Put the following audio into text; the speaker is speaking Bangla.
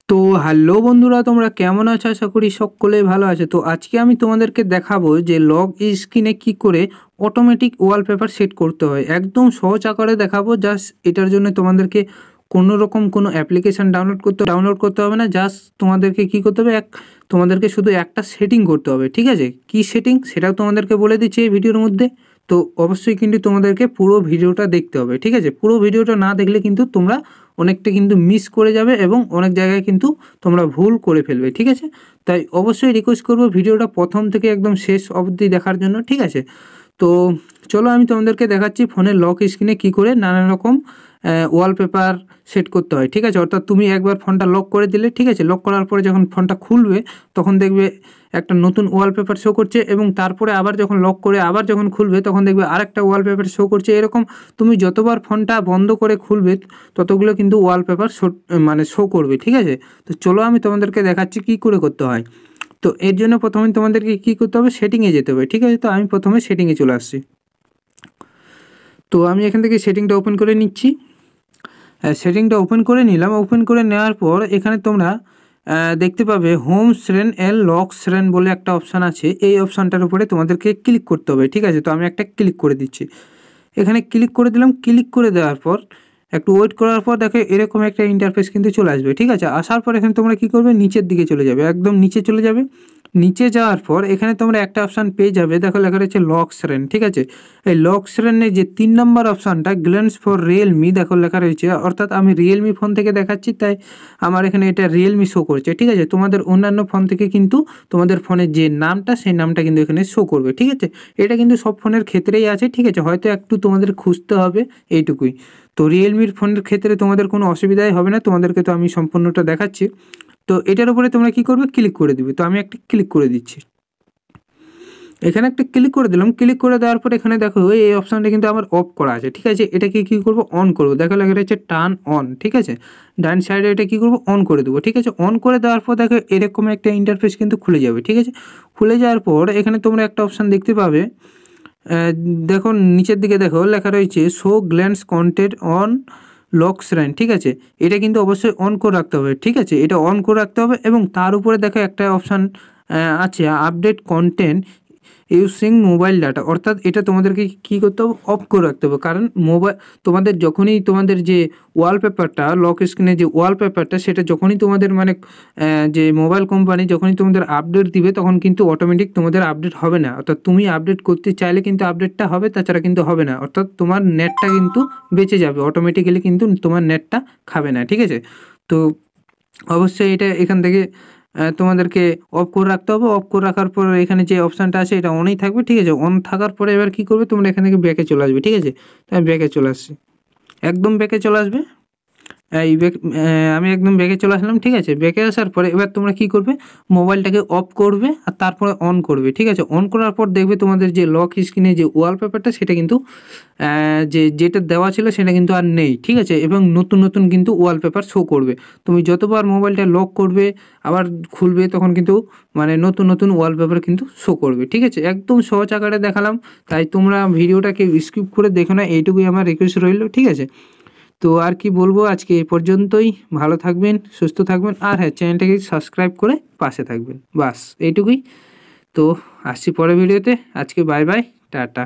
তো হ্যালো বন্ধুরা, তোমরা কেমন আছো? আশা করি সকলে ভালো আছে। তো আজকে আমি তোমাদেরকে দেখাবো যে লক স্ক্রিনে কি করে অটোমেটিক ওয়ালপেপার সেট করতে হয়। একদম সহজ আকারে দেখাবো। জাস্ট এটার জন্য তোমাদেরকে কোনো রকম কোনো অ্যাপ্লিকেশান ডাউনলোড করতে হবে না। জাস্ট তোমাদেরকে কি করতে হবে, তোমাদেরকে শুধু একটা সেটিং করতে হবে, ঠিক আছে? কি সেটিং সেটাও তোমাদেরকে বলে দিচ্ছি এই ভিডিওর মধ্যে। তো অবশ্যই কিন্তু তোমাদেরকে পুরো ভিডিওটা দেখতে হবে, ঠিক আছে? পুরো ভিডিওটা না দেখলে কিন্তু তোমরা অনেকটা কিন্তু মিস করে যাবে এবং অনেক জায়গায় কিন্তু তোমরা ভুল করে ফেলবে, ঠিক আছে? তাই অবশ্যই রিকোয়েস্ট করবো ভিডিওটা প্রথম থেকে একদম শেষ অবধি দেখার জন্য, ঠিক আছে? তো চলো আমি তোমাদেরকে দেখাচ্ছি ফোনের লক স্ক্রিনে কী করে নানান রকম ওয়ালপেপার সেট করতে হয়, ঠিক আছে? অর্থাৎ তুমি একবার ফোনটা লক করে দিলে, ঠিক আছে? লক করার পরে যখন ফোনটা খুলবে তখন দেখবে একটা নতুন ওয়ালপেপার শো করছে এবং তারপরে আবার যখন লক করে আবার যখন খুলবে তখন দেখবে আরেকটা ওয়ালপেপার শো করছে। এরকম তুমি যতবার ফোনটা বন্ধ করে খুলবে ততগুলো কিন্তু ওয়ালপেপার শো করবে, ঠিক আছে? তো চলো আমি তোমাদেরকে দেখাচ্ছি কী করে করতে হয়। তো এর জন্য প্রথমে তোমাদেরকে কী করতে হবে, সেটিংয়ে যেতে হবে, ঠিক আছে? তো আমি প্রথমে সেটিংয়ে চলে আসছি। তো আমি এখান থেকে সেটিংটা ওপেন করে নিচ্ছি। সেটিংটা ওপেন করে নিলাম। ওপেন করে নেওয়ার পর এখানে তোমরা দেখতে পাবে home screen and lock screen বলে একটা অপশান আছে। এই অপশানটার উপরে তোমাদেরকে ক্লিক করতে হবে, ঠিক আছে? তো আমি একটা ক্লিক করে দিচ্ছি। এখানে ক্লিক করে দিলাম। ক্লিক করে দেওয়ার পর একটু ওয়েট করার পর দেখো এরকম একটা ইন্টারফেস কিন্তু চলে আসবে, ঠিক আছে? আসার পর এখানে তোমরা কী করবে, নিচের দিকে চলে যাবে, একদম নিচে চলে যাবে। নিচে যাওয়ার পর এখানে তোমরা একটা অপশান পেয়ে যাবে, দেখো লেখা রয়েছে লক স্ক্রিন, ঠিক আছে? এই লক স্ক্রিনে যে 3 নম্বর অপশানটা গ্ল্যান্স ফর রিয়েলমি দেখো লেখা রয়েছে, অর্থাৎ আমি রিয়েলমি ফোন থেকে দেখাচ্ছি তাই আমার এখানে এটা রিয়েলমি শো করছে, ঠিক আছে? তোমাদের অন্যান্য ফোন থেকে কিন্তু তোমাদের ফোনের যে নামটা সেই নামটা কিন্তু এখানে শো করবে, ঠিক আছে? এটা কিন্তু সব ফোনের ক্ষেত্রেই আছে, ঠিক আছে? হয়তো একটু তোমাদের খুঁজতে হবে, এইটুকুই। তো রিয়েলমির ফোনের ক্ষেত্রে তোমাদের কোনো অসুবিধাই হবে না, তোমাদেরকে তো আমি সম্পূর্ণটা দেখাচ্ছি। তো এটার উপরে তোমরা কী করবে, ক্লিক করে দিবে। তো আমি একটা ক্লিক করে দিচ্ছি। এখানে একটা ক্লিক করে দিলাম। ক্লিক করে দেওয়ার পর এখানে দেখো এই অপশানটা কিন্তু আমার অফ করা আছে, ঠিক আছে? এটাকে কী করবো, অন করবো। দেখো লেখা রয়েছে টার্ন অন, ঠিক আছে? ডান সাইডে এটা কী করবো, অন করে দেবো, ঠিক আছে? অন করে দেওয়ার পর দেখো এরকম একটা ইন্টারফেস কিন্তু খুলে যাবে, ঠিক আছে? খুলে যাওয়ার পর এখানে তোমরা একটা অপশান দেখতে পাবে, দেখো নিচের দিকে দেখো লেখা রয়েছে show glance content on lock screen, ঠিক আছে? এটা কিন্তু অবশ্যই অন করে রাখতে হবে, ঠিক আছে? এটা অন করে রাখতে হবে এবং তার উপরে দেখো একটা অপশান আছে update content using mobile data, অর্থাৎ এটা তোমাদেরকে কী করতে হবে, অফ করে রাখতে হবে। কারণ তোমাদের যখনই তোমাদের যে ওয়ালপেপারটা লক স্ক্রিনে যে ওয়ালপেপারটা সেটা যখনই তোমাদের মানে যে মোবাইল কোম্পানি যখনই তোমাদের আপডেট দিবে তখন কিন্তু অটোমেটিক তোমাদের আপডেট হবে না। অর্থাৎ তুমি আপডেট করতে চাইলে কিন্তু আপডেটটা হবে, তাছাড়া কিন্তু হবে না। অর্থাৎ তোমার নেটটা কিন্তু বেঁচে যাবে, অটোমেটিক্যালি কিন্তু তোমার নেটটা খাবে না, ঠিক আছে? তো অবশ্যই এটা এখান থেকে তোমাদেরকে অফ করে রাখতে হবে। অফ করে রাখার পর এখানে যে অপশানটা আছে এটা অনেই থাকবে, ঠিক আছে? অন থাকার পরে এবার কী করবে, তোমরা এখান থেকে ব্যাকে চলে আসবে, ঠিক আছে? তো আমি ব্যাকে চলে আসছি, একদম ব্যাকে চলে আসবে। আমি একদম ব্যাকে চলে আসলাম, ঠিক আছে? ব্যাকে আসার পরে এবার তোমরা কী করবে, মোবাইলটাকে অফ করবে আর তারপরে অন করবে, ঠিক আছে? অন করার পর দেখবে তোমাদের যে লক স্ক্রিনে যে ওয়ালপেপারটা সেটা কিন্তু যেটা দেওয়া ছিল সেটা কিন্তু আর নেই, ঠিক আছে? এবং নতুন নতুন কিন্তু ওয়ালপেপার শো করবে। তুমি যতবার মোবাইলটা লক করবে আবার খুলবে তখন কিন্তু মানে নতুন নতুন ওয়ালপেপার কিন্তু শো করবে, ঠিক আছে? একদম সহজ আকারে দেখালাম, তাই তোমরা ভিডিওটাকে স্কিপ করে দেখো না, এইটুকুই আমার রিকোয়েস্ট রইল, ঠিক আছে? তো আর কি বলবো, আজকে এই পর্যন্তই। ভালো থাকবেন, সুস্থ থাকবেন, আর হ্যাঁ চ্যানেলটাকে সাবস্ক্রাইব করে পাশে থাকবেন, বাস এইটুকুই। তো আসছি পরের ভিডিওতে। আজকে বাই বাই, টাটা।